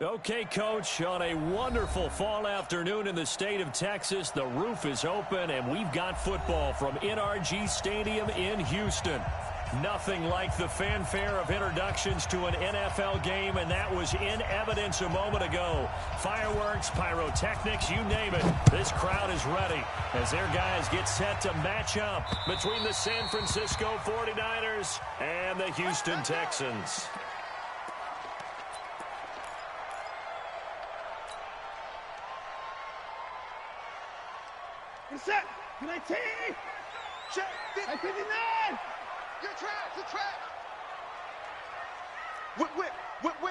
Okay, Coach, on a wonderful fall afternoon in the state of Texas, the roof is open, and we've got football from NRG Stadium in Houston. Nothing like the fanfare of introductions to an NFL game, and that was in evidence a moment ago. Fireworks, pyrotechnics, you name it. This crowd is ready as their guys get set to match up between the San Francisco 49ers and the Houston Texans. Set. 19. Check. 59. Your track. Whip. Swap.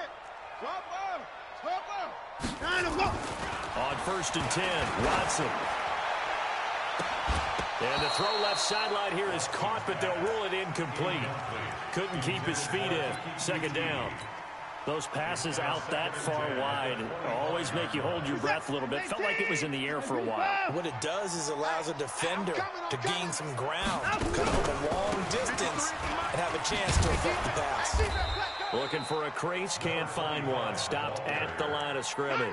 On 1st and 10, Watson. And the throw left sideline here is caught, but they'll rule it incomplete. Couldn't keep his feet in. 2nd down. Those passes out that far wide always make you hold your breath a little bit. Felt like it was in the air for a while. What it does is allows a defender to gain some ground, come from a long distance, and have a chance to affect the pass. Looking for a crease, can't find one. Stopped at the line of scrimmage.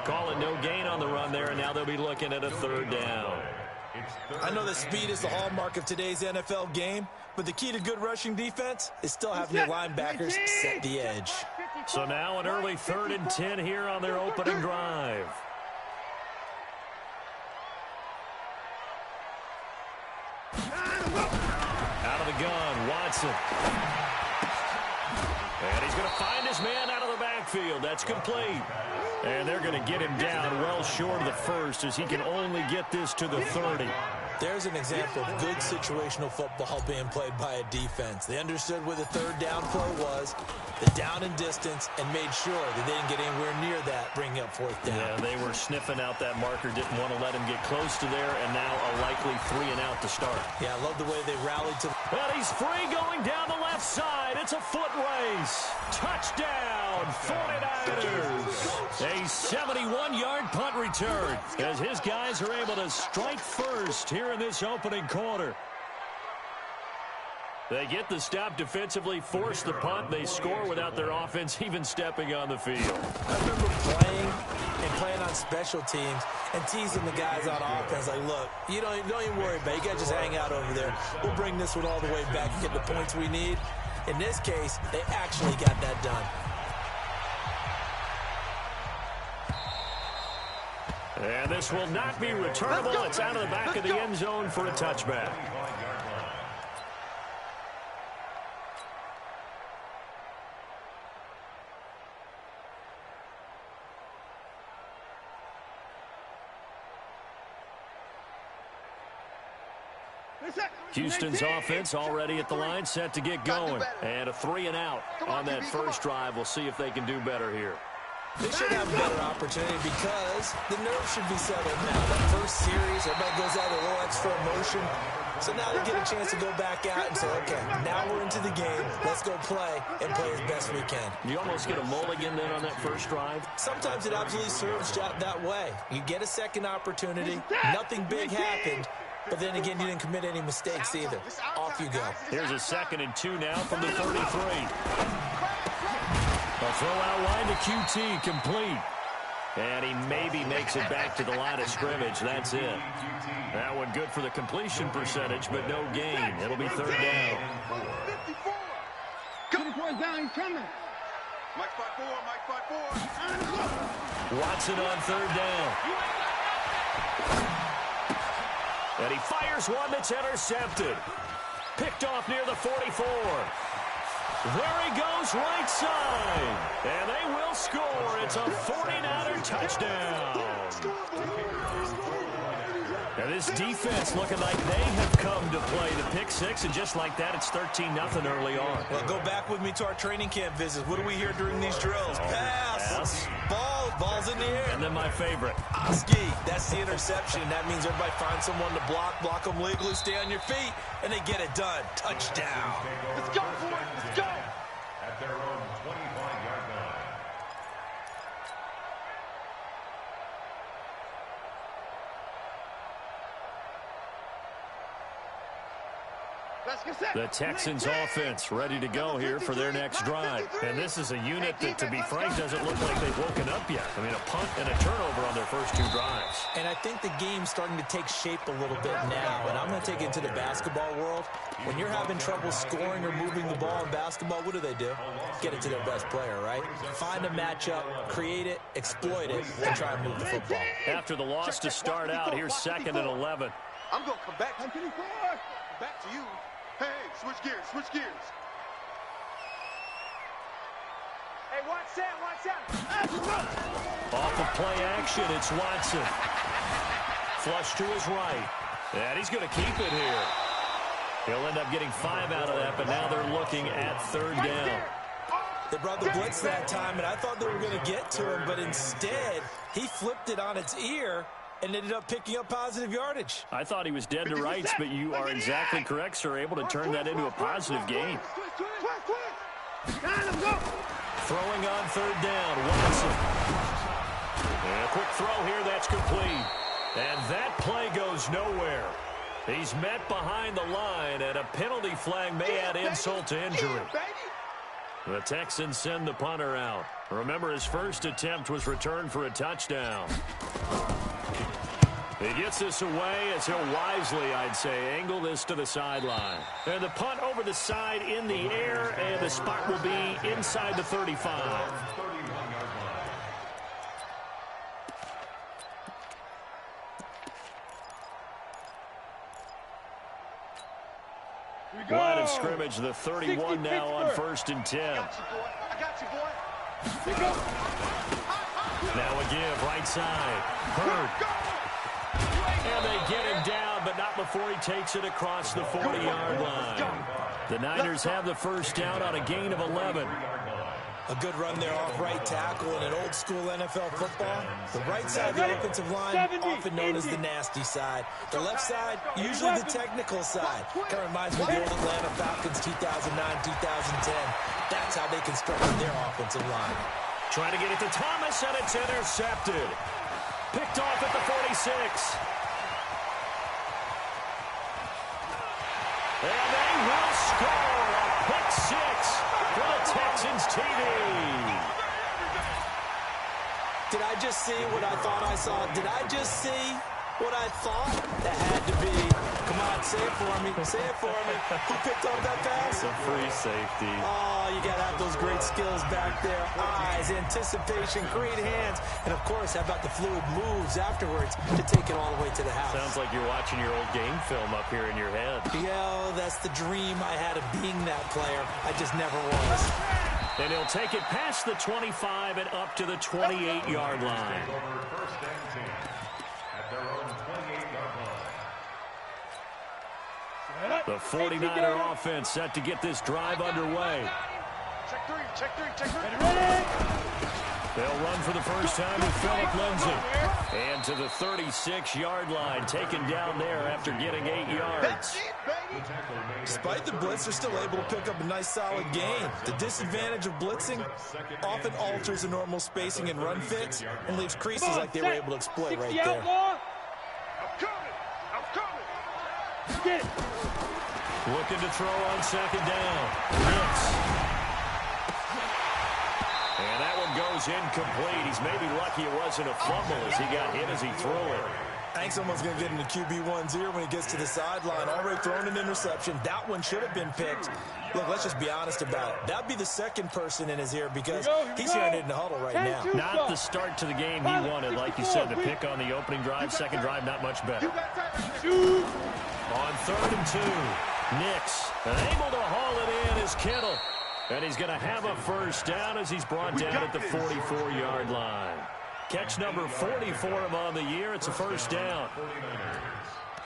Calling no gain on the run there, and now they'll be looking at a 3rd down. I know that speed is the hallmark of today's NFL game, but the key to good rushing defense is still having your linebackers set the edge. So now an early 3rd and 10 here on their opening drive. Out of the gun, Watson. And he's going to find his man out of the backfield. That's complete. And they're going to get him down well short of the 1st as he can only get this to the 30. There's an example of good situational football being played by a defense. They understood where the 3rd down play was, the down and distance, and made sure that they didn't get anywhere near that, bringing up 4th down. Yeah, they were sniffing out that marker, didn't want to let him get close to there, and now a likely 3 and out to start. Yeah, I love the way they rallied to. Well, he's free going down the left side. It's a foot race. Touchdown, 49ers. A 71-yard punt return as his guys are able to strike first here in this opening quarter. They get the stop defensively, force the punt. They score without their offense even stepping on the field. I remember playing on special teams and teasing the guys on offense like, look, you don't even worry about it. You guys just hang out over there. We'll bring this one all the way back and get the points we need. In this case, they actually got that done. And this will not be returnable. It's out of the back of the end zone for a touchback. Houston's offense already at the line, set to get going. And a 3 and out on that first drive. We'll see if they can do better here. They should have a better opportunity because the nerves should be settled now. That first series, everybody goes out with a little extra emotion. So now they get a chance to go back out and say, okay, now we're into the game. Let's go play and play as best we can. You almost get a mulligan then on that first drive? Sometimes it absolutely serves that way. You get a second opportunity. Nothing big happened. But then again, you didn't commit any mistakes either. Off you go. Here's a 2nd and 2 now from the 33. A throw out line to QT, complete. And he maybe makes it back to the line of scrimmage. That's it. That one good for the completion percentage, but no gain. It'll be 3rd down. 24 down, he's coming. Mike 5-4. Watson on 3rd down. And he fires one that's intercepted. Picked off near the 44. There he goes, right side. And they will score. It's a 49er touchdown. Now this defense looking like they have come to play the pick 6, and just like that, it's 13-0 early on. Well, go back with me to our training camp visits. What do we hear during these drills? Pass. Ball's in the air. And then my favorite. Oski, that's the interception. That means everybody finds someone to block them legally, stay on your feet, and they get it done. Touchdown. Let's go for it. Let's go. At their own 25-yard line. The Texans offense ready to go here for their next drive. And this is a unit that, to be frank, doesn't look like they've woken up yet. I mean, a punt and a turnover on their first two drives. And I think the game's starting to take shape a little bit now. And I'm going to take it into the basketball world. When you're having trouble scoring or moving the ball in basketball, what do? Get it to their best player, right? Find a matchup, create it, exploit it, and try and move the football. After the loss to start out, here's 2nd and 11. I'm going to come back. Back to you. Hey, switch gears, switch gears. Hey, watch that. Off of play action, it's Watson. Flush to his right. And he's going to keep it here. He'll end up getting 5 out of that, but now they're looking at 3rd down. They brought the blitz that time, and I thought they were going to get to him, but instead, he flipped it on its ear and ended up picking up positive yardage. I thought he was dead to rights, but you are exactly correct, sir. Able to turn that into a positive gain. Throwing on 3rd down, Watson. And a quick throw here, that's complete. And that play goes nowhere. He's met behind the line, and a penalty flag may add insult to injury. The Texans send the punter out. Remember, his first attempt was returned for a touchdown. He gets this away as he'll wisely, I'd say, angle this to the sideline. And the punt over the side in the air, and the spot will be inside the 35. Line of scrimmage, the 31 now on 1st and 10. I got you, boy. Now a give, right side. Hurd. And they get him down, but not before he takes it across the 40-yard line. The Niners have the first down on a gain of 11. A good run there off right tackle in an old-school NFL football. The right side of the offensive line, often known as the nasty side. The left side, usually the technical side. Kind of reminds me of the old Atlanta Falcons 2009-2010. That's how they constructed their offensive line. Trying to get it to Thomas, and it's intercepted. Picked off at the 46. And they will score a pick 6 for the Texans TV. Did I just see what I thought I saw? Did I just see what I thought? That had to be. Come on, say it for me. Say it for me. Who picked up that pass? A free safety. Oh, you got to have those great skills back there. Eyes, anticipation, great hands. And, of course, how about the fluid moves afterwards to take it all the way to the house? Sounds like you're watching your old game film up here in your head. Yeah, that's the dream I had of being that player. I just never was. And he'll take it past the 25 and up to the 28-yard line. First and 10 at their own 28-yard line. The 49er offense set to get this drive underway. Check three. They'll run for the first time with Phillip Lindsay. And to the 36-yard line, taken down there after getting 8 yards. Despite the blitz, they're still able to pick up a nice solid gain. The disadvantage of blitzing often alters the normal spacing and run fits and leaves creases like they were able to exploit right there. I'm coming. Get it. Looking to throw on 2nd down. Hits. And that one goes incomplete. He's maybe lucky it wasn't a fumble as he got hit as he threw it. Hank's almost going to get into QB1's ear when he gets to the sideline. Already thrown an interception. That one should have been picked. Look, let's just be honest about it. That'd be the second person in his ear because he's hearing it in the huddle right now. Not the start to the game he wanted. Like you said, the pick on the opening drive, second drive, not much better. On 3rd and 2, Nix able to haul it in is Kittle. And he's going to have a first down as he's brought down at the 44-yard line. Catch number 40 for him on the year. It's a first down.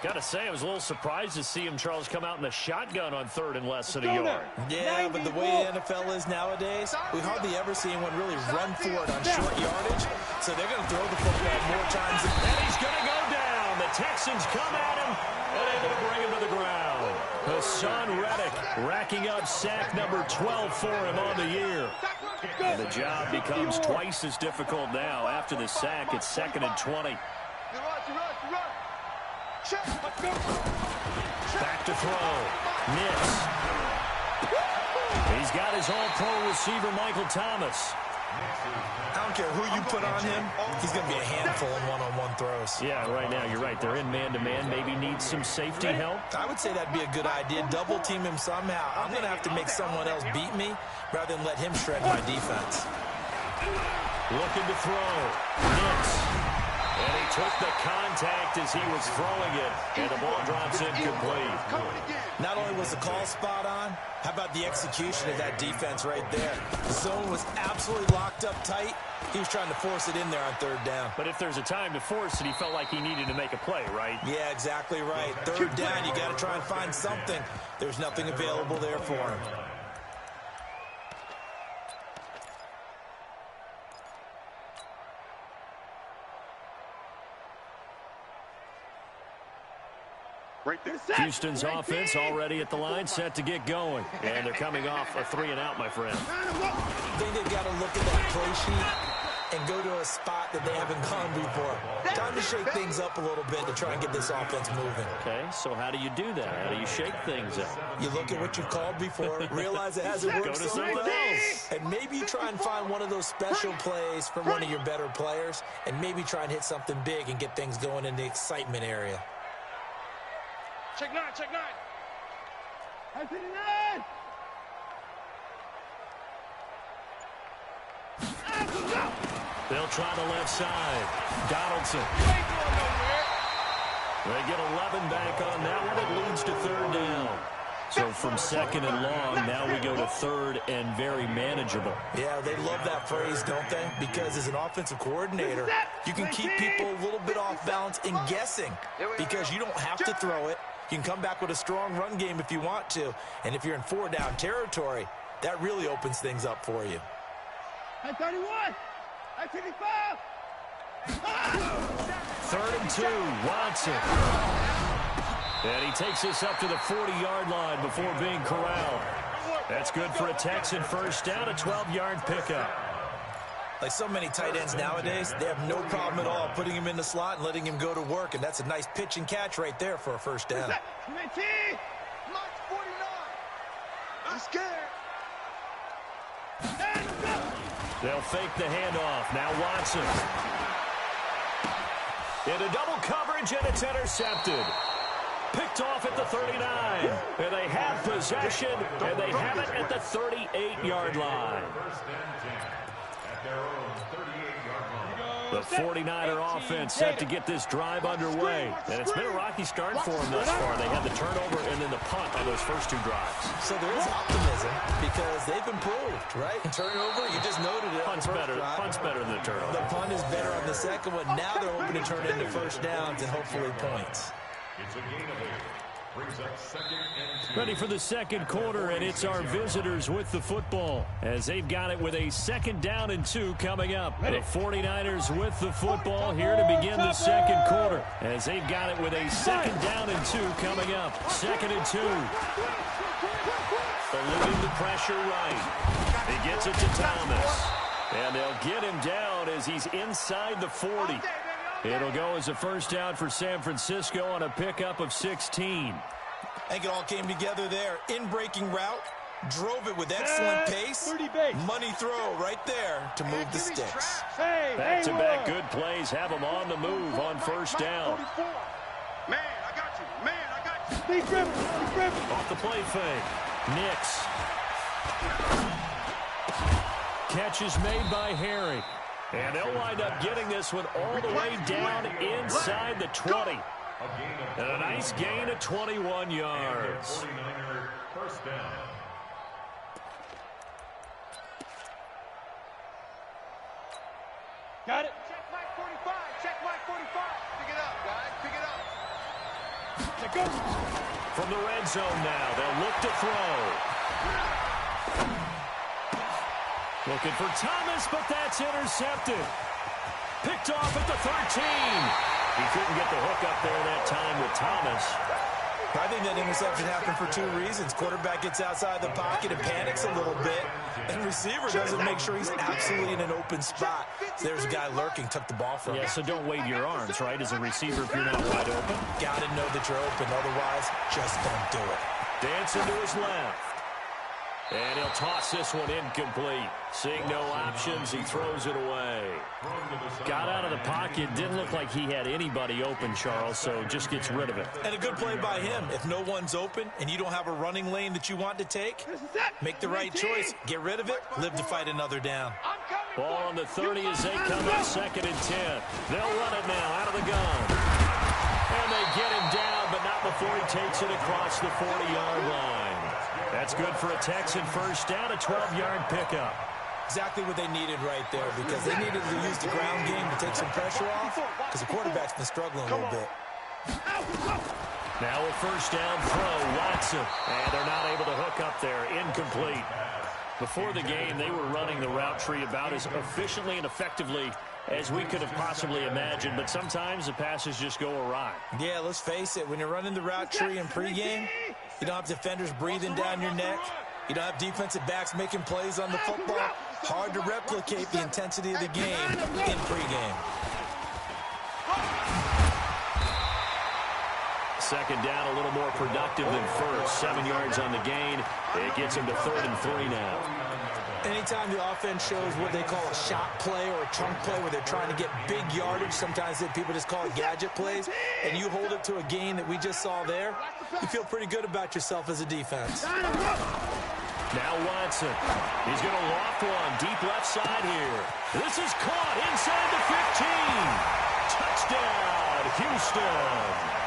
Got to say, I was a little surprised to see him, Charles, come out in the shotgun on 3rd and less than a yard. Yeah, but the way the NFL is nowadays, we hardly ever see anyone really run for it on short yardage. So they're going to throw the football more times. And he's going to go down. The Texans come at him and able to bring him to the ground. Hassan Reddick racking up sack number 12 for him on the year. And the job becomes twice as difficult now. After the sack, it's 2nd and 20. Back to throw. Nix. He's got his all-pro receiver, Michael Thomas. I don't care who you put on him, he's going to be a handful in one-on-one throws. Yeah, right now, you're right. They're in man-to-man. Maybe needs some safety help. I would say that'd be a good idea. Double team him somehow. I'm going to have to make someone else beat me rather than let him shred my defense. Looking to throw. Nix. And he took the contact as he was throwing it, and the ball drops incomplete. Not only was the call spot on, how about the execution of that defense right there? The zone was absolutely locked up tight. He was trying to force it in there on third down. But if there's a time to force it, he felt like he needed to make a play, right? Yeah, exactly right. Third down, you got to try and find something. There's nothing available there for him. Right there. Houston's offense already at the line, set to get going. And they're coming off a 3-and-out, my friend. I think they've got to look at that play sheet and go to a spot that they haven't gone before. Time to shake things up a little bit to try and get this offense moving. Okay, so how do you do that? How do you shake things up? You look at what you've called before, realize it hasn't worked Go to somewhere something else. And maybe you try and find one of those special plays from one of your better players, and maybe try and hit something big and get things going in the excitement area. Check 9, check 9. I see the 9. They'll try the left side. Donaldson. They get 11 back on that one. It leads to third down. So from second and long, now we go to third and very manageable. Yeah, they love that phrase, don't they? Because as an offensive coordinator, you can keep people a little bit off balance and guessing because you don't have to throw it. You can come back with a strong run game if you want to. And if you're in 4-down territory, that really opens things up for you. I 31. I 25. 3rd and 2, Watson. And he takes us up to the 40-yard line before being corralled. That's good for a Texan first down, a 12-yard pickup. Like so many tight ends nowadays, they have no problem at all putting him in the slot and letting him go to work, and that's a nice pitch and catch right there for a first down. March 49. I'm scared. They'll fake the handoff. Now Watson. Into double coverage, and it's intercepted. Picked off at the 39. And they have possession, and they have it at the 38-yard line. The 49er offense set to get this drive underway. And it's been a rocky start for them thus far. They had the turnover and then the punt on those first two drives. So there is optimism because they've improved, right? Turnover, you just noted it. Punt's better than the turnover. The punt is better on the second one. Now they're hoping to turn it into first downs and hopefully points. It's a gain of 8. Brings up 2nd and 2. Ready for the second quarter, and it's our visitors with the football as they've got it with a 2nd down and 2 coming up. The 49ers with the football here to begin the second quarter as they've got it with a 2nd down and 2 coming up. 2nd and 2. Eluding the pressure right. He gets it to Thomas. And they'll get him down as he's inside the 40. It'll go as a first down for San Francisco on a pickup of 16. I think it all came together there. In-breaking route, drove it with excellent pace. Money throw right there to move the sticks. Back-to-back good plays have them on the move on first down. Man, I got you. Man, I got you. He's dribbling. Off the play fake. Nix. Catch is made by Harry. And they'll wind up getting this one all the way down inside the 20. And a nice gain of 21 yards. 49er first down. Got it. Check Mike 45. Check Mike 45. Pick it up, guys. Pick it up. Check go. From the red zone now, they'll look to throw. Looking for Thomas, but that's intercepted. Picked off at the 13. He couldn't get the hook up there that time with Thomas. I think that interception happened for 2 reasons. Quarterback gets outside the pocket and panics a little bit. And receiver doesn't make sure he's absolutely in an open spot. So there's a guy lurking, took the ball from him. Yeah, so don't wave your arms, right, as a receiver if you're not wide open. Got to know that you're open. Otherwise, just don't do it. Dancing to his left. And he'll toss this one incomplete. Seeing no options, he throws it away. Got out of the pocket. Didn't look like he had anybody open, Charles, so just gets rid of it. And a good play by him. If no one's open and you don't have a running lane that you want to take, make the right choice. Get rid of it. Live to fight another down. Ball on the 30 as they come up 2nd and 10. They'll run it now out of the gun. And they get him down, but not before he takes it across the 40-yard line. That's good for a Texan first down, a 12-yard pickup. Exactly what they needed right there, because they needed to use the ground game to take some pressure off, because the quarterback's been struggling a little bit. Now a first down throw, Watson. And they're not able to hook up there, incomplete. Before the game, they were running the route tree about as efficiently and effectively as we could have possibly imagined, but sometimes the passes just go awry. Yeah, let's face it, when you're running the route tree in pregame, you don't have defenders breathing down your neck. You don't have defensive backs making plays on the football. Hard to replicate the intensity of the game in pregame. Second down, a little more productive than first. 7 yards on the gain. It gets him to 3rd and 3 now. Anytime the offense shows what they call a shot play or a chunk play where they're trying to get big yardage, sometimes people just call it gadget plays, and you hold it to a gain that we just saw there, you feel pretty good about yourself as a defense. Now Watson. He's going to loft one deep left side here. This is caught inside the 15. Touchdown, Houston.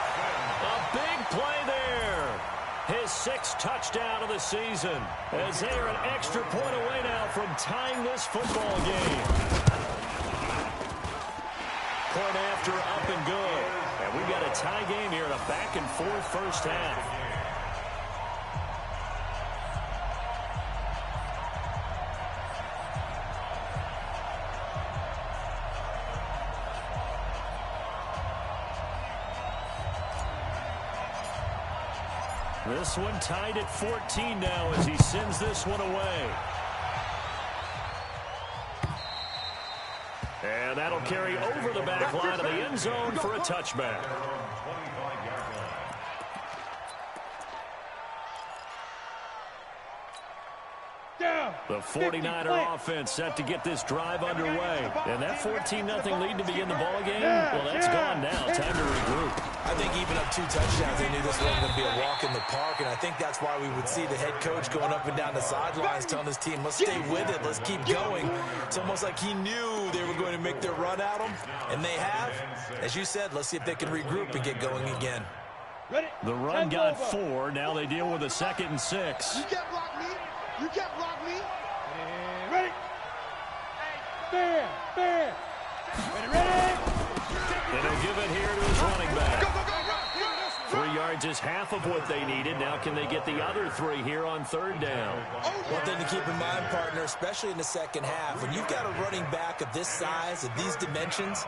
A big play there. His 6th touchdown of the season, as they are an extra point away now from tying this football game. Point after, up and good. And we've got a tie game here in a back-and-forth first half. This one tied at 14 now as he sends this one away. And that'll carry over the back line of the end zone for a touchback. The 49er offense set to get this drive underway. And that 14-0 lead to begin the ballgame, well, that's gone now. Time to regroup. I think even up 2 touchdowns, they knew this wasn't going to be a walk in the park, and I think that's why we would see the head coach going up and down the sidelines telling his team, let's stay with it, let's keep going. It's almost like he knew they were going to make their run at him, and they have. As you said, let's see if they can regroup and get going again. The run got 4. Now they deal with a 2nd and 6. You can't block me. You can't block me. Ready? Fair. Ready. And he'll give it here to his running back. 3 yards is half of what they needed. Now can they get the other 3 here on 3rd down? One thing to keep in mind, partner, especially in the second half, when you've got a running back of this size, of these dimensions,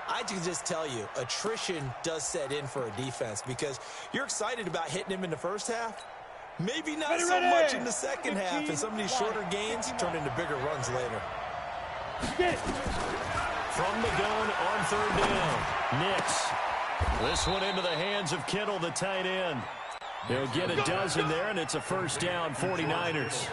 I can just tell you, attrition does set in for a defense because you're excited about hitting him in the first half. Maybe not so much in the second half, and some of these shorter gains turn into bigger runs later. From the gun on 3rd down, Nix. This one into the hands of Kittle, the tight end. They'll get a dozen there, and it's a first down, 49ers.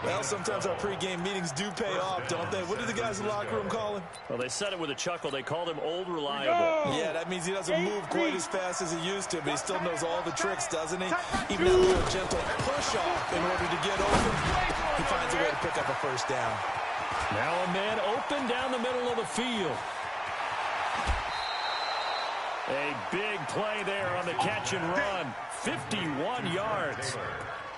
Well, sometimes our pregame meetings do pay off, don't they? What do the guys in the locker room call him? Well, they said it with a chuckle. They called him Old Reliable. Yeah, that means he doesn't move quite as fast as he used to, but he still knows all the tricks, doesn't he? Even that little gentle push-off in order to get open, he finds a way to pick up a first down. Now a man open down the middle of the field. A big play there on the catch and run. 51 yards.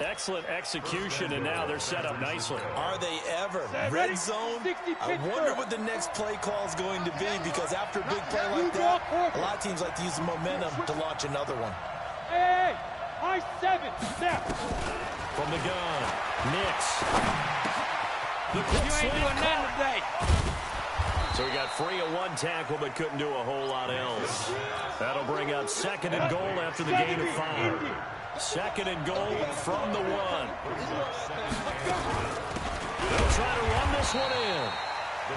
Excellent execution, and now they're set up nicely. Are they ever? Red zone? I wonder what the next play call is going to be, because after a big play like that, a lot of teams like to use the momentum to launch another one. Hey, high 7, snap. From the gun, Nix. The quick swing. So he got free of 1 tackle, but couldn't do a whole lot else. That'll bring up 2nd and goal after the gain of 5. 2nd and goal from the 1. They'll try to run this one in.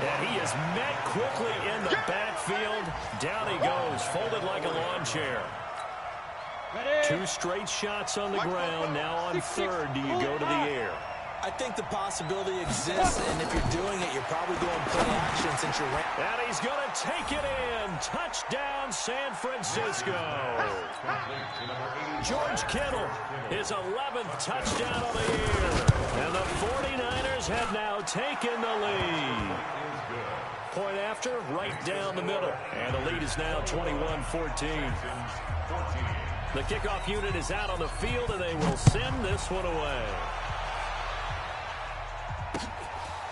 And he is met quickly in the backfield. Down he goes, folded like a lawn chair. 2 straight shots on the ground. Now on third, do you go to the air? I think the possibility exists, and if you're doing it, you're probably doing play action since you're... And he's going to take it in. Touchdown, San Francisco. George Kittle, his 11th touchdown of the year. And the 49ers have now taken the lead. Point after, right down the middle. And the lead is now 21-14. The kickoff unit is out on the field, and they will send this one away.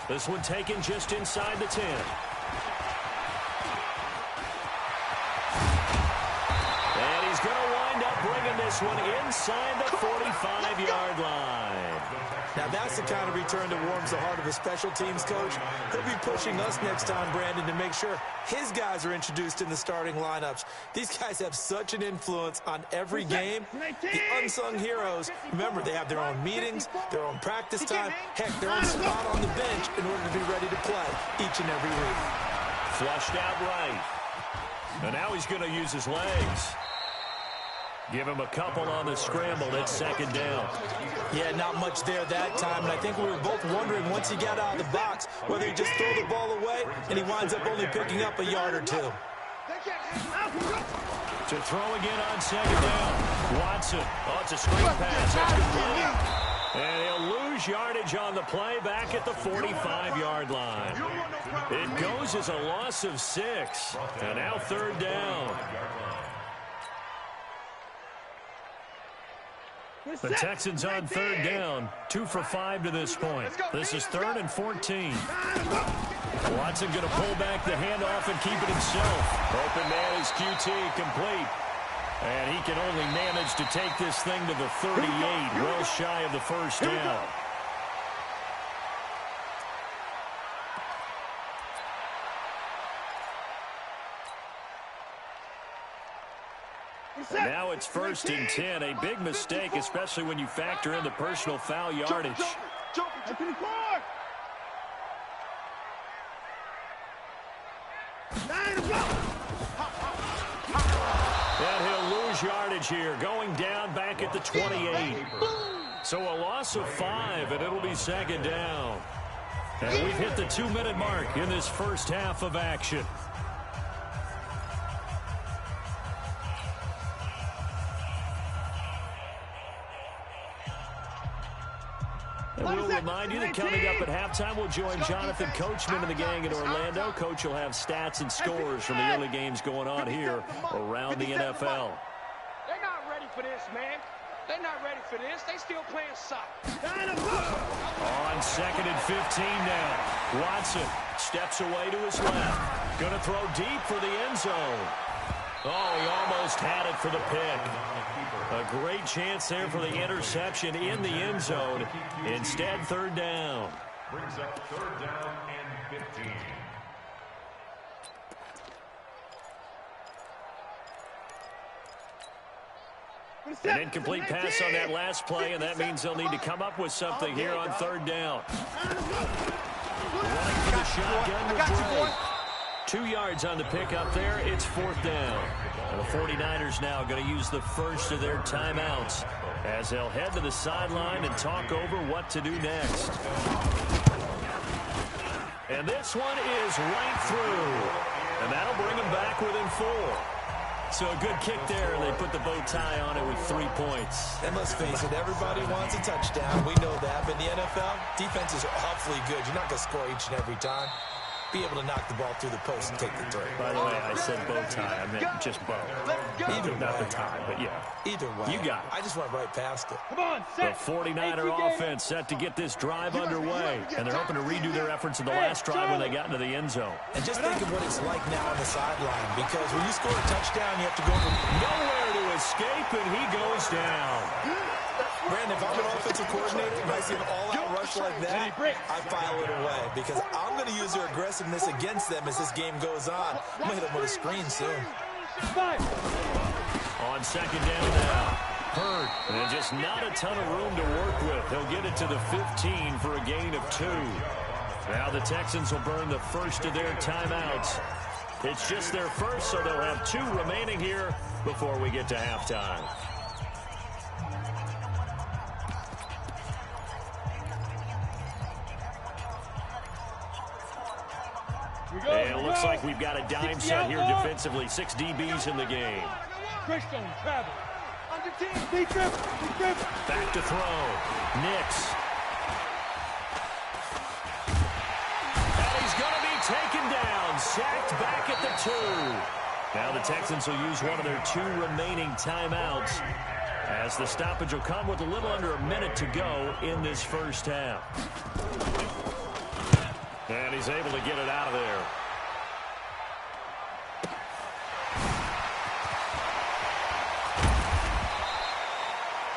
This one taken just inside the 10. And he's going to wind up bringing this one inside the 45-yard line. Now, that's the kind of return that warms the heart of a special teams coach. He'll be pushing us next time, Brandon, to make sure his guys are introduced in the starting lineups. These guys have such an influence on every game. The unsung heroes, remember, they have their own meetings, their own practice time, heck, their own spot on the bench in order to be ready to play each and every week. Flushed out right. And now he's going to use his legs. Give him a couple on the scramble. It's second down. Yeah, not much there that time, and I think we were both wondering once he got out of the box whether he just throw the ball away and he winds up only picking up a yard or 2. To throw again on second down. Watson. Oh, it's a screen pass. That's complete. And he'll lose yardage on the play back at the 45-yard line. It goes as a loss of 6. And now third down. The Texans on third down, 2 for 5 to this point. This is 3rd and 14. Watson going to pull back the handoff and keep it himself. Open man is QT, complete. And he can only manage to take this thing to the 38, well shy of the first down. And now it's 1st and 10. A big mistake, especially when you factor in the personal foul yardage. And he'll lose yardage here, going down back at the 28. So a loss of 5, and it'll be second down. And we've hit the 2-minute mark in this first half of action. And we'll remind you that coming up at halftime, we'll join Jonathan Coachman and the gang in Orlando. Coach will have stats and scores from the early games going on here around the NFL. They're not ready for this, man. They're not ready for this. They still playing soccer. On 2nd and 15 now. Watson steps away to his left. Going to throw deep for the end zone. Oh, he almost had it for the pick. A great chance there for the interception in the end zone. Instead, third down. Brings up 3rd down and 15. An incomplete pass on that last play, and that means they'll need to come up with something here on third down. Running for the shotgun with Bray. 2 yards on the pickup there. It's 4th down. And the 49ers now going to use the first of their timeouts as they'll head to the sideline and talk over what to do next. And this one is right through. And that'll bring them back within 4. So a good kick there, and they put the bow tie on it with 3 points. And let's face it, everybody wants a touchdown. We know that. But in the NFL, defense is awfully good. You're not going to score each and every time. Be able to knock the ball through the post and take the 3. By the way, I said bow tie. I meant just bow. Either not way. the tie, but yeah. Either way. You got it. I just went right past it. The 49er offense set to get this drive underway, and they're hoping to redo their efforts in the last drive when they got into the end zone. And just think of what it's like now on the sideline, because when you score a touchdown, you have to go from Nowhere to escape, and he goes down. Brandon, if I'm an offensive coordinator and I see an all-out rush like that, I file it away because I'm going to use their aggressiveness against them as this game goes on. I'm going to hit them with a screen soon. On second down now. Hurd, and just not a ton of room to work with. He'll get it to the 15 for a gain of 2. Now the Texans will burn the first of their timeouts. It's just their first, so they'll have 2 remaining here before we get to halftime. And it looks like we've got a dime set here defensively. 6 DBs in the game. Christian travel. Back to throw. Nix. And he's going to be taken down. Sacked back at the 2. Now the Texans will use one of their 2 remaining timeouts, as the stoppage will come with a little under a minute to go in this first half. And he's able to get it out of there.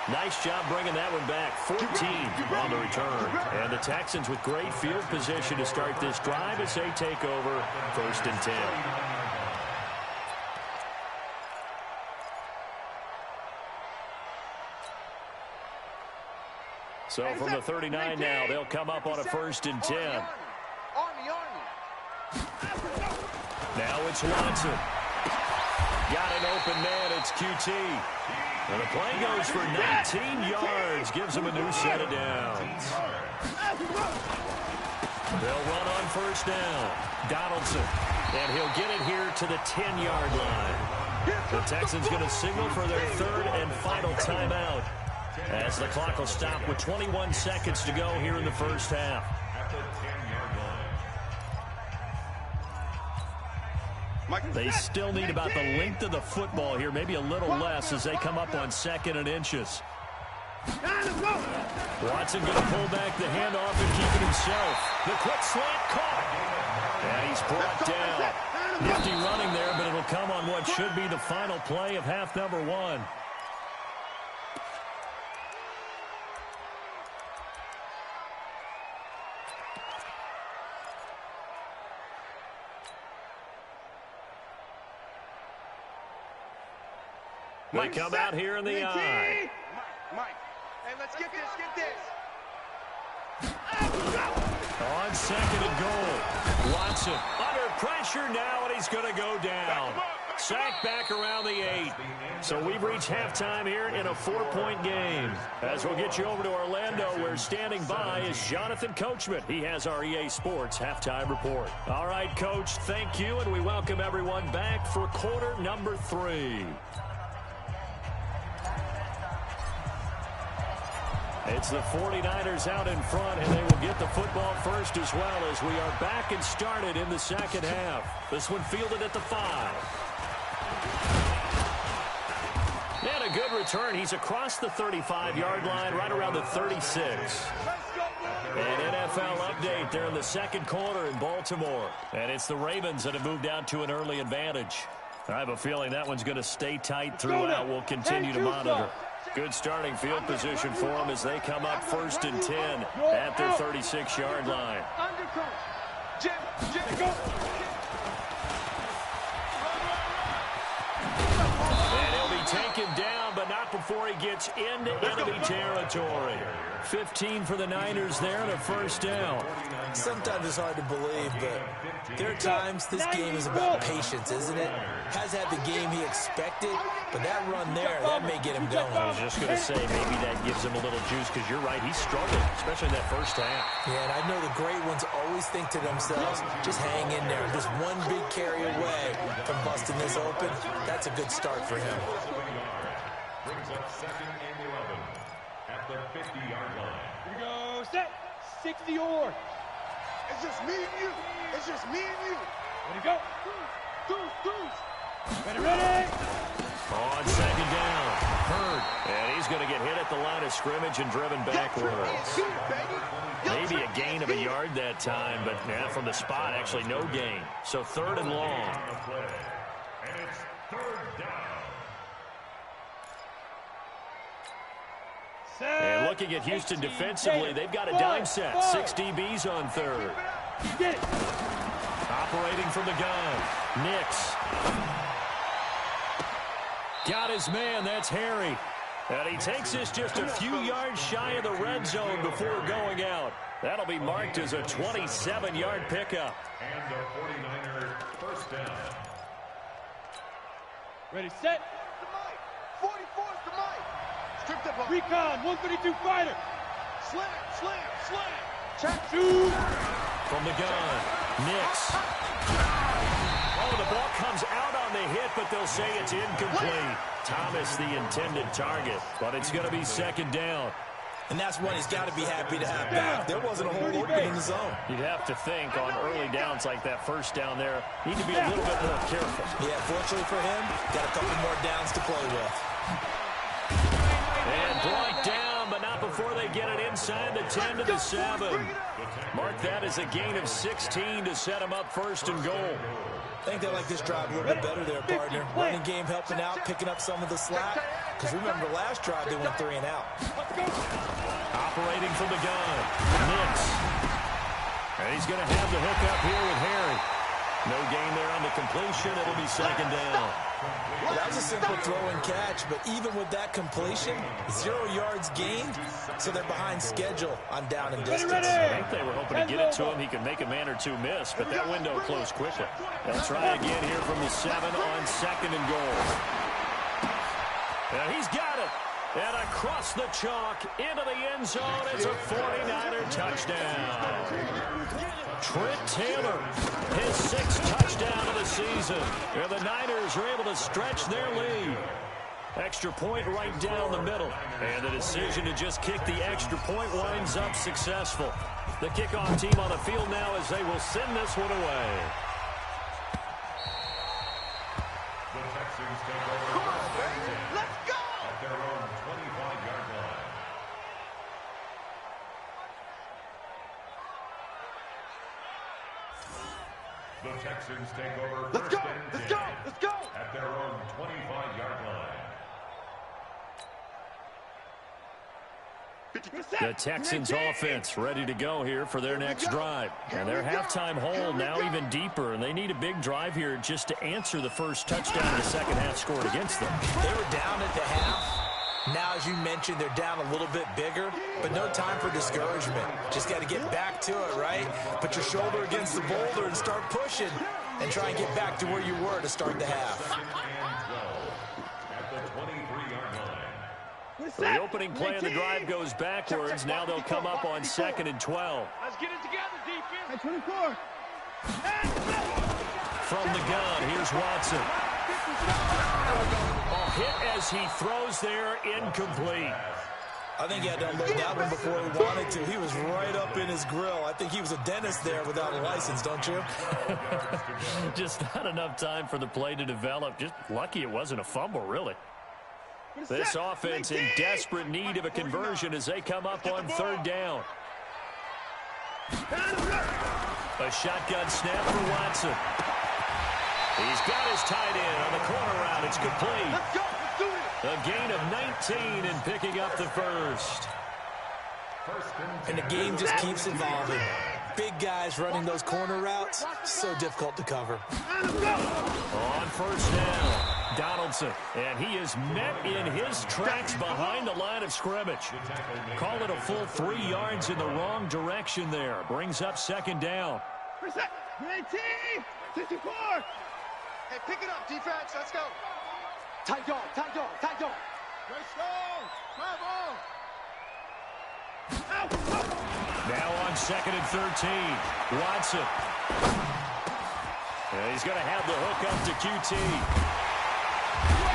Nice job bringing that one back. 14 on the return. And the Texans with great field position to start this drive as they take over 1st and 10. So from the 39 now, they'll come up on a 1st and 10. Now it's Watson. Got an open man. It's QT. And the play goes for 19 yards. Gives him a new set of downs. They'll run on 1st down. Donaldson. And he'll get it here to the 10-yard line. The Texans going to signal for their 3rd and final timeout, as the clock will stop with 21 seconds to go here in the first half. They still need about the length of the football here, maybe a little less as they come up on 2nd and inches. Watson going to pull back the handoff and keep it himself. The quick slant caught. And he's brought down. Nifty running there, but it'll come on what should be the final play of half number 1. They come out here in the eye. Mike, hey, let's get this. On 2nd and goal. Watson under pressure now, and he's going to go down. Sacked back around the 8. So we've reached halftime here in a 4-point game. As we'll get you over to Orlando, where standing by is Jonathan Coachman. He has our EA Sports halftime report. All right, Coach, thank you, and we welcome everyone back for quarter number 3. It's the 49ers out in front, and they will get the football first as well, as we are back and started in the second half. This one fielded at the 5. And a good return. He's across the 35-yard line, right around the 36. An NFL update there in the 2nd quarter in Baltimore. And it's the Ravens that have moved out to an early advantage. I have a feeling that one's going to stay tight throughout. We'll continue to monitor. Good starting field position for them as they come up 1st and 10 at their 36-yard line. And he'll be taken down, but not before he gets into enemy territory. 15 for the Niners there and a 1st down. Sometimes it's hard to believe, but there are times this game is about patience, isn't it? Has had the game he expected, but that run there, that may get him going. I was just going to say, maybe that gives him a little juice, because you're right, he's struggling, especially in that first half. Yeah, and I know the great ones always think to themselves, just hang in there. Just one big carry away from busting this open. That's a good start for him. Brings up 2nd and 11 at the 50-yard line. Here we go, set, 60 or. It's just me and you. It's just me and you. Ready to go. Ready. On 2nd down, Hurd. And he's going to get hit at the line of scrimmage and driven backwards. Maybe a gain of a yard that time, but yeah, from the spot, actually no gain. So 3rd and long. And it's 3rd down. And looking at Houston defensively, they've got a dime set. 6 DBs on 3rd. Operating from the gun. Nix. Got his man. That's Harry. And he takes this just a few yards shy of the red zone before going out. That'll be marked as a 27-yard pickup. And the 49ers 1st down. Ready, set. 44's the mic. Stripped up. Recon, 132 fighter. Slam. Check. Shoot. From the gun. Nix. Oh, the ball comes out on the hit, but they'll say it's incomplete. Thomas, the intended target, but it's going to be second down. And that's one he's got to be happy to have back. There wasn't a whole open in the zone. You'd have to think on early downs like that first down there, need to be a little bit more careful. Yeah, fortunately for him, got a couple more downs to play with. And brought down, but not before they get it inside the 10 to the 7. Mark that as a gain of 16 to set them up first and goal. I think they like this drive a little bit better there, partner. Running game helping out, picking up some of the slack. Because remember, last drive they went 3 and out. Operating from the gun, Nix. And he's going to have the hookup here with Harry. No gain there on the completion. It'll be second down. Well, that was a simple throw and catch, but even with that completion, 0 yards gained, so they're behind schedule on down and distance. I think they were hoping to get it to him. He could make a man or two miss, but that window closed quickly. They'll try again here from the 7 on second and goal. And he's got it. And across the chalk into the end zone. It's a 49er touchdown. Trent Taylor, his 6th touchdown of the season. And the Niners are able to stretch their lead. Extra point right down the middle. And the decision to just kick the extra point winds up successful. The kickoff team on the field now as they will send this one away. The Texans take over. Come on, baby. Let's go! At their own 25-yard line. The Texans take over. Let's go! Let's go! Let's go! At their own 25-yard line. The Texans offense ready to go here for their next drive. And their halftime hole now even deeper, and they need a big drive here just to answer the first touchdown the second half scored against them. They were down at the half. Now, as you mentioned, they're down a little bit bigger, but no time for discouragement. Just got to get back to it, right? Put your shoulder against the boulder and start pushing and try and get back to where you were to start the half. At the 23-yard line. The opening play of the drive goes backwards. Now they'll come up on second and 12. Let's get it together, defense. 24. From the gun, here's Watson. A hit as he throws there, incomplete. I think he had to unload that one before he wanted to. He was right up in his grill. I think he was a dentist there without a license, don't you? Just not enough time for the play to develop. Just lucky it wasn't a fumble, really. This offense in desperate need of a conversion as they come up on third down. A shotgun snap for Watson. He's got his tight end on the corner route. It's complete. Let's go. Let's do it. A gain of 19 and picking up the first. And the game just keeps evolving. Big guys running those corner routes, so difficult to cover. On first down, Donaldson, and he is met in his tracks behind the line of scrimmage. Call it a full 3 yards in the wrong direction there. Brings up second down. 19, 64. Hey, pick it up, defense. Let's go. Tight dog, tight dog, tight dog. Let's go. Bravo. Now on second and 13, Watson. And he's going to have the hook up to QT.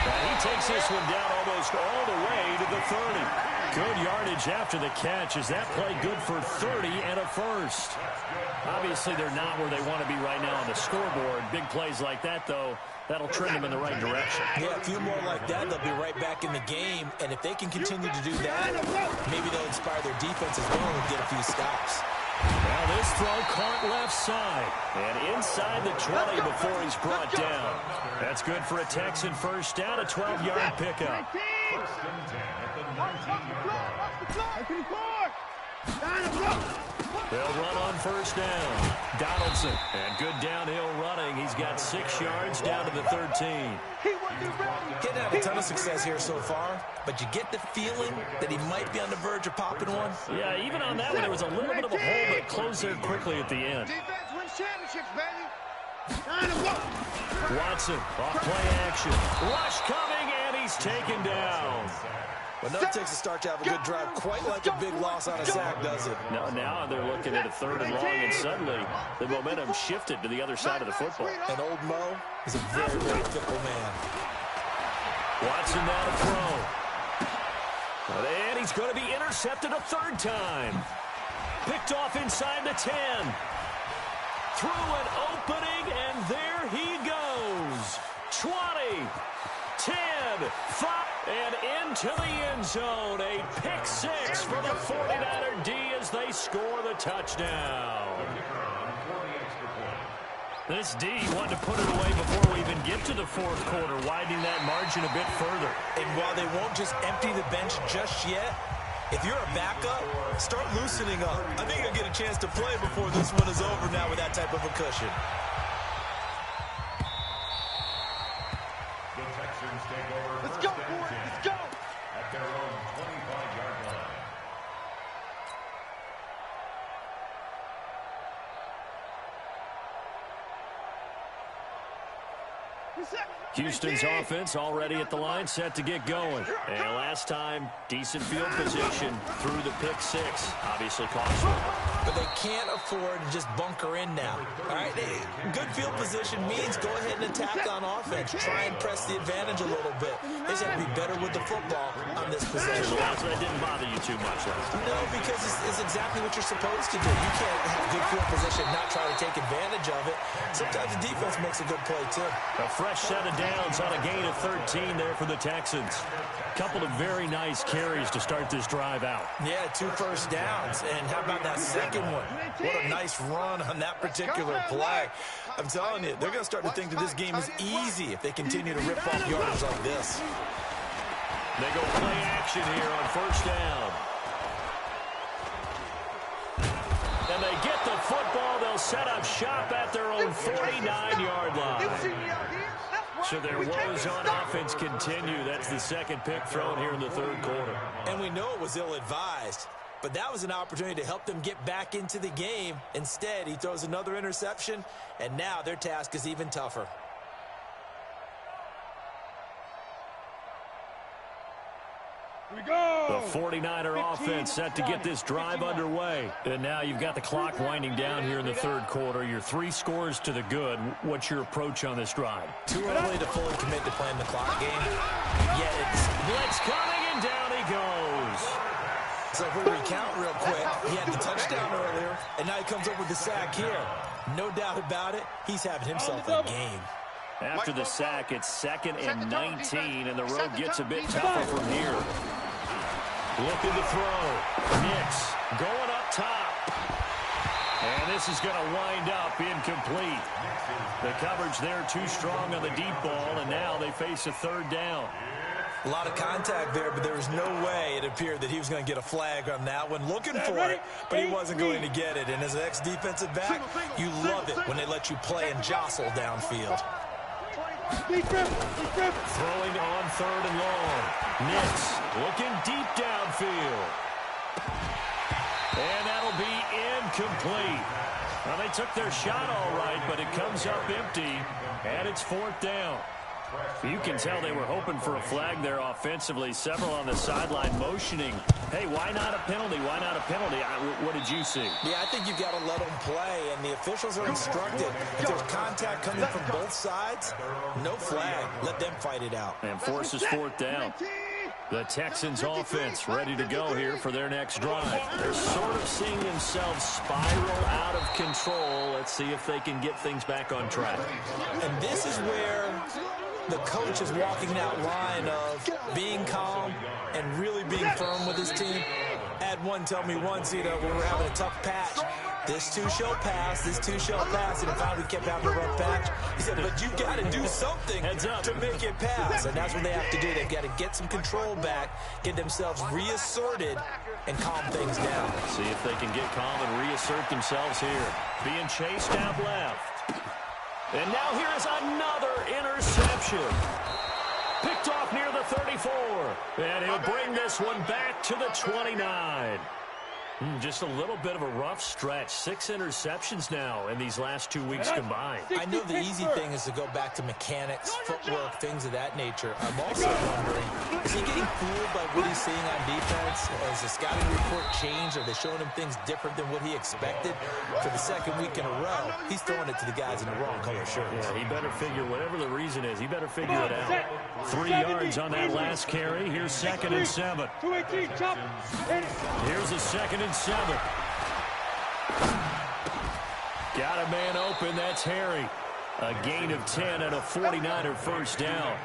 And he takes this one down almost all the way to the 30. Good yardage after the catch. Is that play good for 30 and a first? Obviously, they're not where they want to be right now on the scoreboard. Big plays like that, though, that'll trend them in the right direction. Yeah, a few more like that, they'll be right back in the game. And if they can continue to do that, maybe they'll inspire their defense as well and get a few stops. Now this throw caught left side. And inside the 20 before he's brought down. That's good for a Texan first down, a 12-yard pickup. First and 10 at the 19-yard line. They'll run on first down. Donaldson, and good downhill running. He's got 6 yards down to the 13. Getting out a ton of success here so far, but you get the feeling that he might be on the verge of popping one. Yeah, even on that one, there was a little bit of a hole, but it closed there quickly at the end. Defense wins championships, baby. Watson, off play action. Rush coming, and he's taken down. Well, nothing takes a start to have a good drive, quite like a big loss on a sack, does it? Now they're looking at a 3rd and long, and suddenly the momentum shifted to the other side of the football. And old Mo is a very, very fickle man. Watson now to throw. And he's going to be intercepted a 3rd time. Picked off inside the 10. Through an opening, and there he goes. 20, 10, 5, and into the end zone. A pick 6 for the 49er D as they score the touchdown. This D wanted to put it away before we even get to the 4th quarter, widening that margin a bit further. And while they won't just empty the bench just yet, if you're a backup, start loosening up. I think you'll get a chance to play before this one is over now with that type of a cushion. The Texans take over. Let's go, boys. Let's go. At their own 25-yard line. Houston's offense already at the line, set to get going. And last time, decent field position through the pick 6. Obviously costly. But they can't afford to just bunker in now. All right, good field position means go ahead and attack on offense. Try and press the advantage a little bit. They just have to be better with the football on this possession. That didn't bother you too much last time. No, because it's exactly what you're supposed to do. You can't have good field position and not try to take advantage of it. Sometimes the defense makes a good play, too. A fresh set of downs on a gain of 13 there for the Texans. Couple of very nice carries to start this drive out. Yeah, 2 first downs. And how about that second one? What a nice run on that particular play. I'm telling you, they're going to start to think that this game is easy if they continue to rip off yards like this. They go play action here on 1st down. And they get the football. They'll set up shop at their own 49-yard line. So their woes on offense continue. That's the 2nd pick thrown here in the 3rd quarter. And we know it was ill-advised, but that was an opportunity to help them get back into the game. Instead, he throws another interception, and now their task is even tougher. The 49er offense set to get this drive underway. And now you've got the clock winding down here in the 3rd quarter. Your 3 scores to the good. What's your approach on this drive? Too early to fully commit to playing the clock game. Yet it's blitz coming, and down he goes. So if we recount real quick, he had the touchdown earlier, and now he comes up with the sack here. No doubt about it, he's having himself a game. After the sack, it's 2nd and 19, and the road gets a bit tougher from here. Looking to throw. Nix going up top. And this is going to wind up incomplete. The coverage there too strong on the deep ball, and now they face a 3rd down. A lot of contact there, but there was no way it appeared that he was going to get a flag on that one. Looking for it, but he wasn't going to get it. And as an ex-defensive back, you love it when they let you play and jostle downfield. Throwing on 3rd and long. Nix looking deep downfield. And that'll be incomplete. Well, they took their shot all right, but it comes up empty, and it's 4th down. You can tell they were hoping for a flag there offensively. Several on the sideline motioning, hey, why not a penalty? Why not a penalty? What did you see? Yeah, I think you've got to let them play, and the officials are instructed. If there's contact coming from both sides, no flag. Let them fight it out. And forces 4th down. The Texans offense ready to go here for their next drive. They're sort of seeing themselves spiral out of control. Let's see if they can get things back on track. And this is where the coach is walking that line of being calm and really being firm with his team. Had one tell me once, when we're having a tough patch, this too shall pass, this too shall pass, and finally kept having a rough patch. He said, but you've got to do something to make it pass, and that's what they have to do. They've got to get some control back, get themselves reasserted, and calm things down. See if they can get calm and reassert themselves here. Being chased out left. And now here is another interception. Picked off near the 34. And he'll bring this one back to the 29. Just a little bit of a rough stretch. 6 interceptions now in these last 2 weeks combined. I know the easy thing is to go back to mechanics, footwork, things of that nature. I'm also wondering, is he getting fooled by what he's seeing on defense? Has the scouting report changed? Are they showing him things different than what he expected? For the second week in a row, he's throwing it to the guys in the wrong color shirts. Yeah, he better figure, whatever the reason is, he better figure it out. 3 yards on that last carry. Here's 2nd and 7. Here's a 2nd and 7. Got a man open. That's Harry. A gain of 10 and a 49er first down.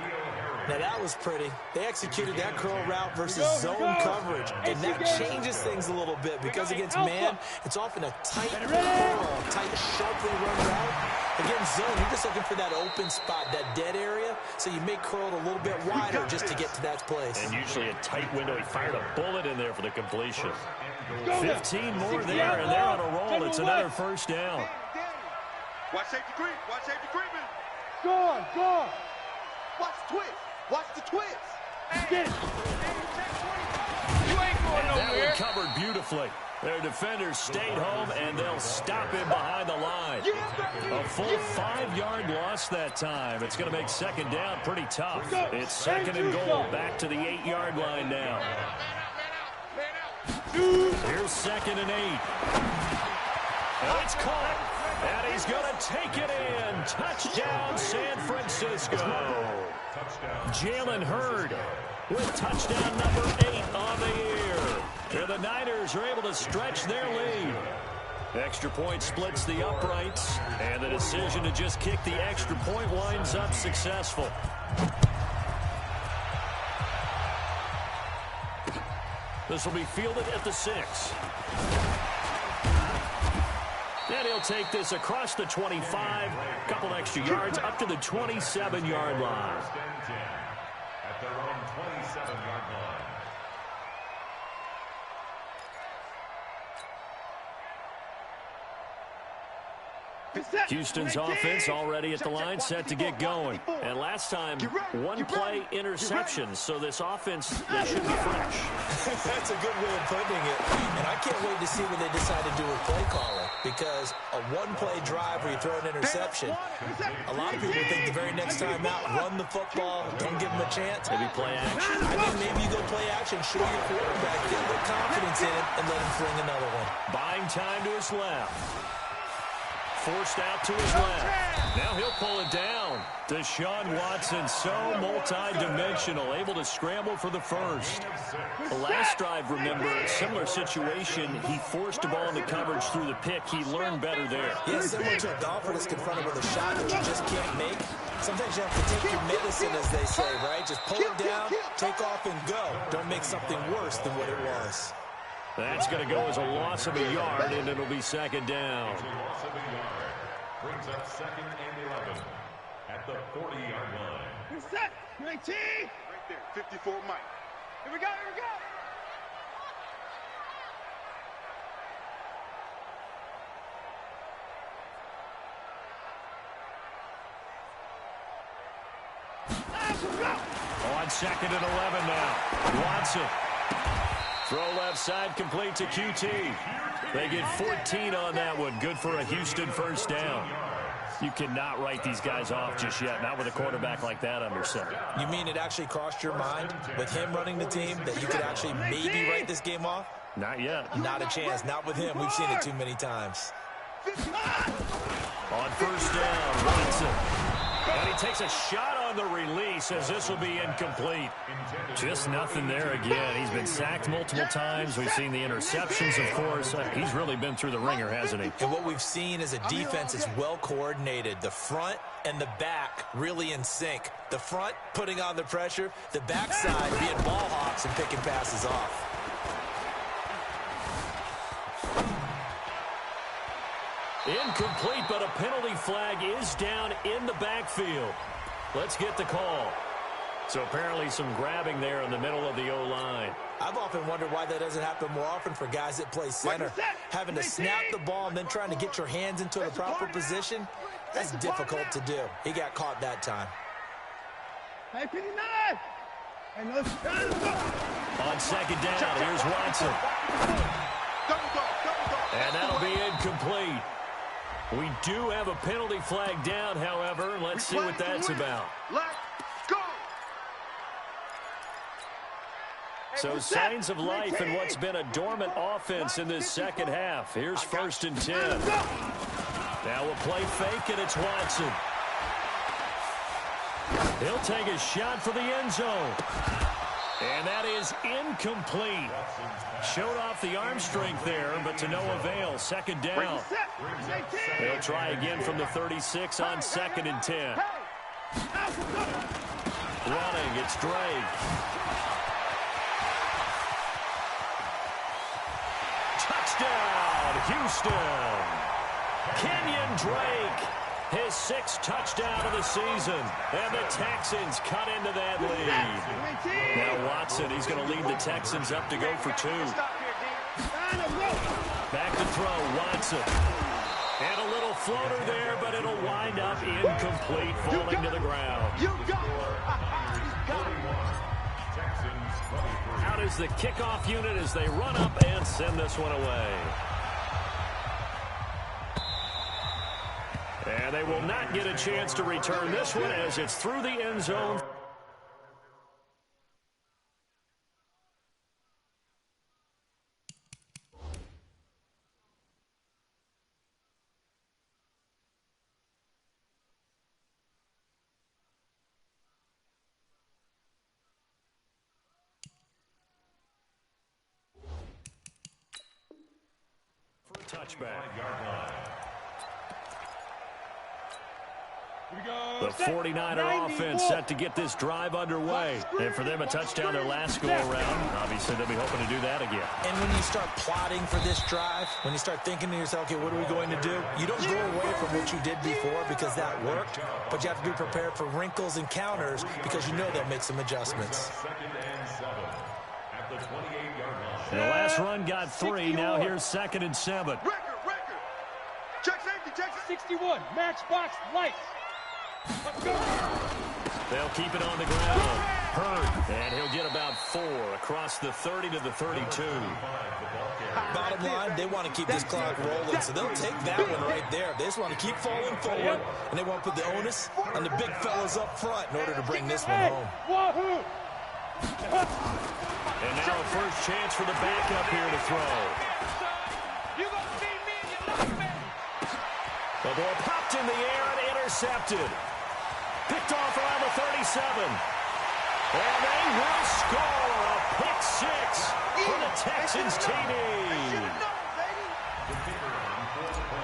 Now, that was pretty. They executed that curl route versus zone coverage, and that changes things a little bit because against man, it's often a tight curl, tight, sharply run route. Against zone, you're just looking for that open spot, that dead area, so you may curl it a little bit wider just to get to that place. And usually a tight window. He fired a bullet in there for the completion. 15 more there, and they're on a roll. It's another first down. Watch safety creep. Watch safety creeping. Go on. Watch the twist. Watch the twist. Get it. You ain't going That nowhere. one covered beautifully. Their defenders stayed home, and they'll stop him behind the line. A full 5-yard loss that time. It's going to make 2nd down pretty tough. It's 2nd and goal. Back to the 8-yard line now. Here's 2nd and 8. And it's caught. And he's going to take it in. Touchdown, San Francisco. Jalen Hurd with touchdown number 8 on the year. And the Niners are able to stretch their lead. Extra point splits the uprights. And the decision to just kick the extra point winds up successful. This will be fielded at the 6. And he'll take this across the 25, a couple extra yards, up to the 27-yard line. At their own 27-yard line. Houston's offense already at the line, set to get going. And last time, 1-play interceptions, so this offense, they should be fresh. That's a good way of putting it. And I can't wait to see what they decide to do with play calling, because a 1-play drive where you throw an interception, a lot of people think the very next time out, run the football, don't give them a chance. Maybe play action. I think maybe you go play action, show your quarterback, get a little confidence in him, and let him fling another one. Buying time to his left. Forced out to his left. Now he'll pull it down. Deshaun Watson, so multi-dimensional, able to scramble for the first. The last drive, remember, similar situation. He forced the ball into coverage through the pick. He learned better there. Yeah, similar to a golfer that's confronted with a shot that you just can't make. Sometimes you have to take your medicine, as they say, right? Just pull it down, take off, and go. Don't make something worse than what it was. That's going to go as a loss of a yard, and it'll be 2nd down. Loss of a yard. Brings up 2nd and 11 at the 40-yard line. You're set. 19. Right there. 54 Mike. Here we go. On 2nd and 11 now. Watson. Throw left side, complete to QT. They get 14 on that one. Good for a Houston first down. You cannot write these guys off just yet, not with a quarterback like that under center. You mean it actually crossed your mind with him running the team that you could actually maybe write this game off? Not yet. Not a chance. Not with him. We've seen it too many times. On first down, Watson. And he takes a shot on the release as this will be incomplete. Just nothing there again. He's been sacked multiple times. We've seen the interceptions, of course. He's really been through the ringer, hasn't he? And what we've seen is a defense that's well coordinated. The front and the back really in sync. The front putting on the pressure. The backside being ball hawks and picking passes off. Incomplete, but a penalty flag is down in the backfield. Let's get the call. So apparently some grabbing there in the middle of the O-line. I've often wondered why that doesn't happen more often for guys that play center. Having to snap the ball and then trying to get your hands into the proper position, that's difficult to do. He got caught that time. Hey, 59. And let's go. On 2nd down, here's Watson. incomplete. We do have a penalty flag down, however. Let's see what that's about. Let's go. So signs of life in what's been a dormant offense in this second half. Here's 1st and 10. Now we'll play fake, and it's Watson. He'll take a shot for the end zone. And that is incomplete. Showed off the arm strength there, but to no avail. 2nd down. They'll try again from the 36 on 2nd and 10. Running, it's Drake. Touchdown, Houston. Kenyon Drake. His 6th touchdown of the season. And the Texans cut into that lead. Now Watson, he's going to lead the Texans up to go for 2. Back to throw, Watson. And a little floater there, but it'll wind up incomplete, falling to the ground. Out is the kickoff unit as they run up and send this one away. And they will not get a chance to return this one as it's through the end zone. For a touchback. The 49er offense set to get this drive underway. And for them, a touchdown their last go-around. Obviously, they'll be hoping to do that again. And when you start plotting for this drive, when you start thinking to yourself, okay, what are we going to do? You don't go away from what you did before because that worked, but you have to be prepared for wrinkles and counters because you know they'll make some adjustments. The last run got 3. Now here's 2nd and 7. Check safety, check 61, matchbox lights. They'll keep it on the ground. Hurt. And he'll get about 4 across the 30 to the 32. Bottom line, they want to keep this clock rolling, so they'll take that one right there. They just want to keep falling forward, and they want to put the onus on the big fellas up front in order to bring this one home. Wahoo! And now a first chance for the backup here to throw. The ball popped in the air and intercepted. Picked off around the 37. And they will score a pick 6 for the Texans TD.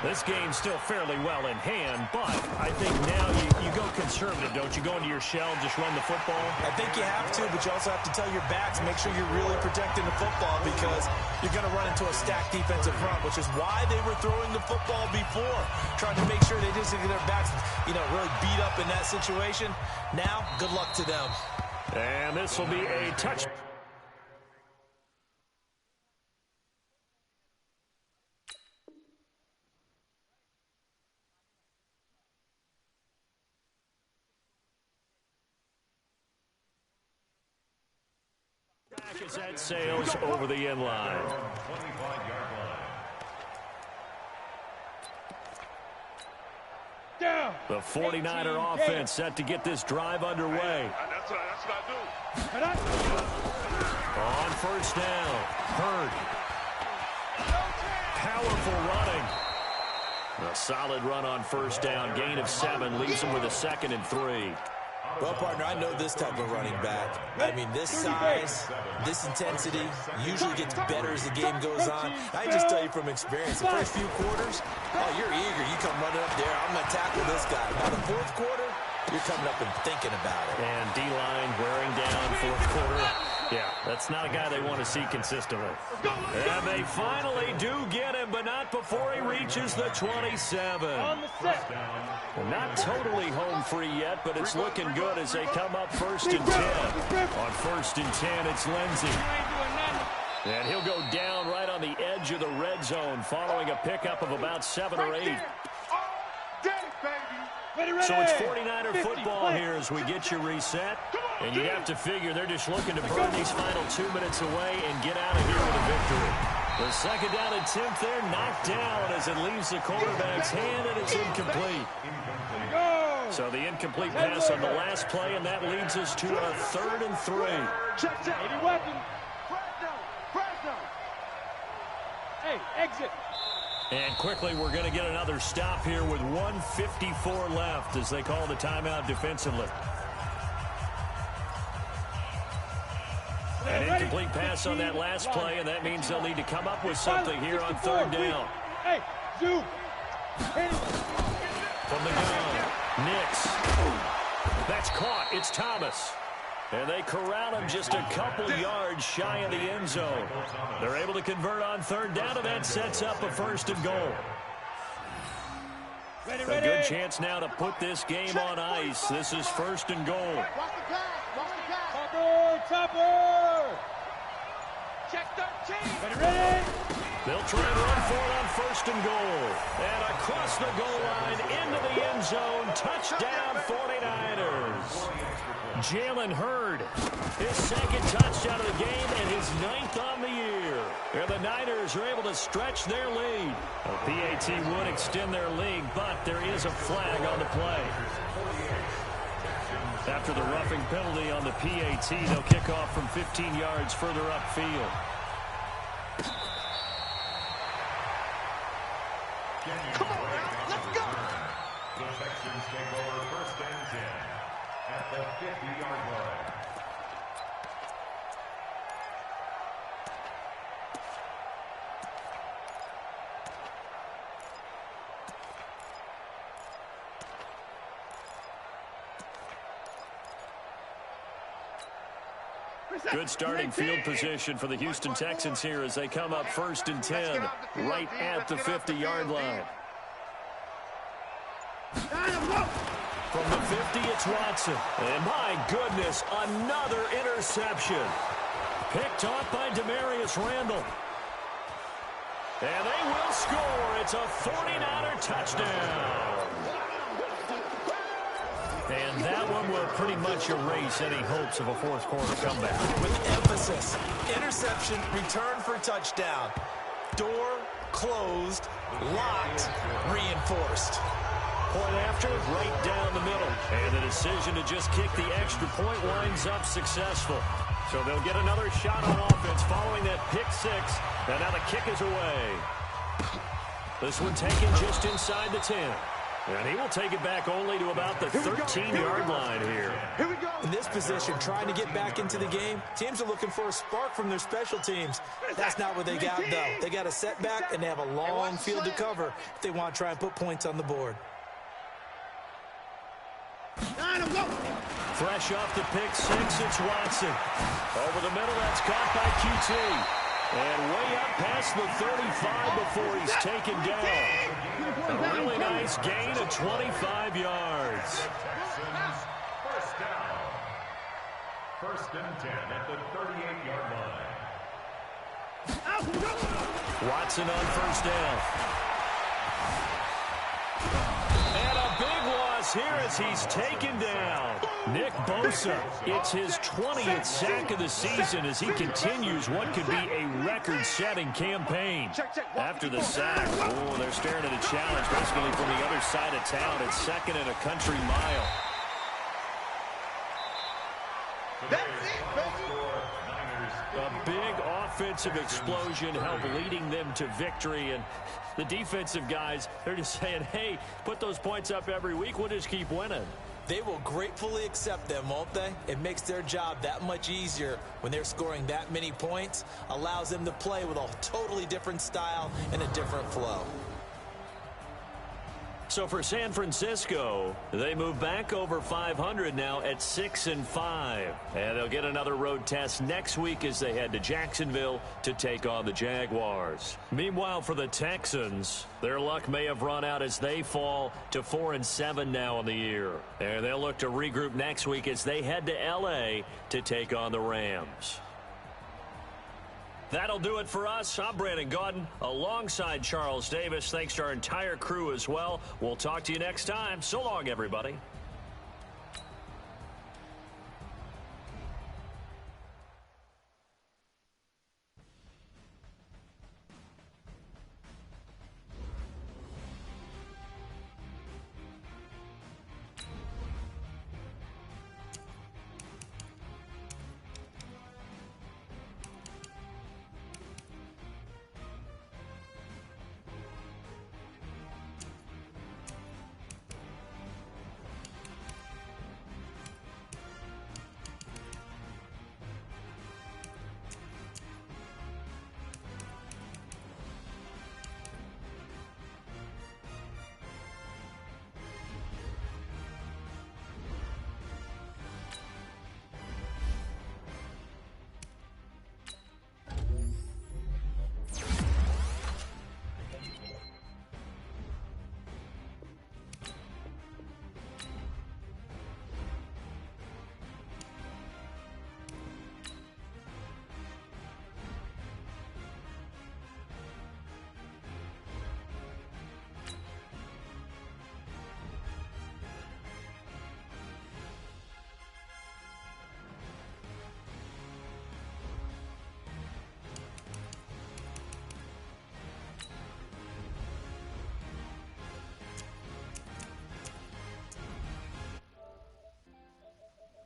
This game's still fairly well in hand, but I think now you go conservative, don't you? Go into your shell and just run the football? I think you have to, but you also have to tell your backs, make sure you're really protecting the football because you're going to run into a stacked defensive front, which is why they were throwing the football before, trying to make sure they just get their backs, really beat up in that situation. Now, good luck to them. And this will be a touch. As that sails over the end line. The 49er offense set to get this drive underway. That's what I do. On first down, Hurd. Powerful running. A solid run on first down. Gain of 7 leaves him with a 2nd and 3. Well, partner, I know this type of running back. I mean, this size, this intensity usually gets better as the game goes on. I just tell you from experience, the first few quarters, you're eager. You come running up there, I'm going to tackle this guy. By the 4th quarter, you're coming up and thinking about it. And D-line wearing down 4th quarter. Yeah, that's not a guy they want to see consistently. And they finally do get him, but not before he reaches the 27. Well, not totally home free yet, but it's looking good as they come up 1st and 10. On 1st and 10, it's Lindsey. And he'll go down right on the edge of the red zone following a pickup of about 7 or 8. So it's 49er football here as we get you reset. And you have to figure they're just looking to burn these final 2 minutes away and get out of here with a victory. The second down attempt there knocked down as it leaves the quarterback's hand, and it's incomplete. So the incomplete pass on the last play, and that leads us to a 3rd and 3. Check that. Any weapon. Hey, exit. And quickly, we're going to get another stop here with 1:54 left as they call the timeout defensively. An incomplete pass on that last play, and that means they'll need to come up with something here on 3rd down. Hey, zoom. From the gun, Nix. That's caught. It's Thomas. And they corral him just a couple yards shy of the end zone. They're able to convert on 3rd down, and that sets up a 1st and goal. A good chance now to put this game on ice. This is 1st and goal. Topper! Check 13! Ready? They'll try and run for it on 1st and goal. And across the goal line into the end zone. Touchdown 49ers. Jalen Hurd, his 2nd touchdown of the game and his 9th on the year. And the Niners are able to stretch their lead. A PAT would extend their lead, but there is a flag on the play. After the roughing penalty on the PAT, they'll kick off from 15 yards further upfield. Come on, now, let's go. The Texans take over 1st and 10 at the 50-yard line. Good starting field position for the Houston Texans here as they come up 1st and 10 right at the 50-yard line. From the 50, it's Watson. And my goodness, another interception. Picked off by Demarius Randall. And they will score. It's a 49er touchdown. And that one will pretty much erase any hopes of a 4th quarter comeback. With emphasis, interception, return for touchdown. Door closed, locked, reinforced. Point after, right down the middle. And the decision to just kick the extra point winds up successful. So they'll get another shot on offense following that pick 6. And now the kick is away. This one taken just inside the 10. And he will take it back only to about the 13-yard line here. Here we go. In this position, trying to get back into the game, teams are looking for a spark from their special teams. That's not what they got, though. They got a setback, and they have a long field to cover if they want to try and put points on the board. Fresh off the pick 6, it's Watson. Over the middle, that's caught by QT. And way up past the 35 before he's taken down. A really nice gain of 25 yards. Texans, 1st down. 1st and 10 at the 38-yard line. Watson on 1st down. And a big loss here as he's taken down. Nick Bosa, it's his 20th sack of the season as he continues what could be a record-setting campaign. After the sack, they're staring at a challenge basically from the other side of town. It's 2nd and a country mile. A big offensive explosion helped leading them to victory, and the defensive guys, they're just saying, hey, put those points up every week, we'll just keep winning. They will gratefully accept them, won't they? It makes their job that much easier when they're scoring that many points, allows them to play with a totally different style and a different flow. So for San Francisco, they move back over 500 now at 6-5. And they'll get another road test next week as they head to Jacksonville to take on the Jaguars. Meanwhile, for the Texans, their luck may have run out as they fall to 4-7 now on the year. And they'll look to regroup next week as they head to L.A. to take on the Rams. That'll do it for us. I'm Brandon Gaudin alongside Charles Davis. Thanks to our entire crew as well. We'll talk to you next time. So long, everybody.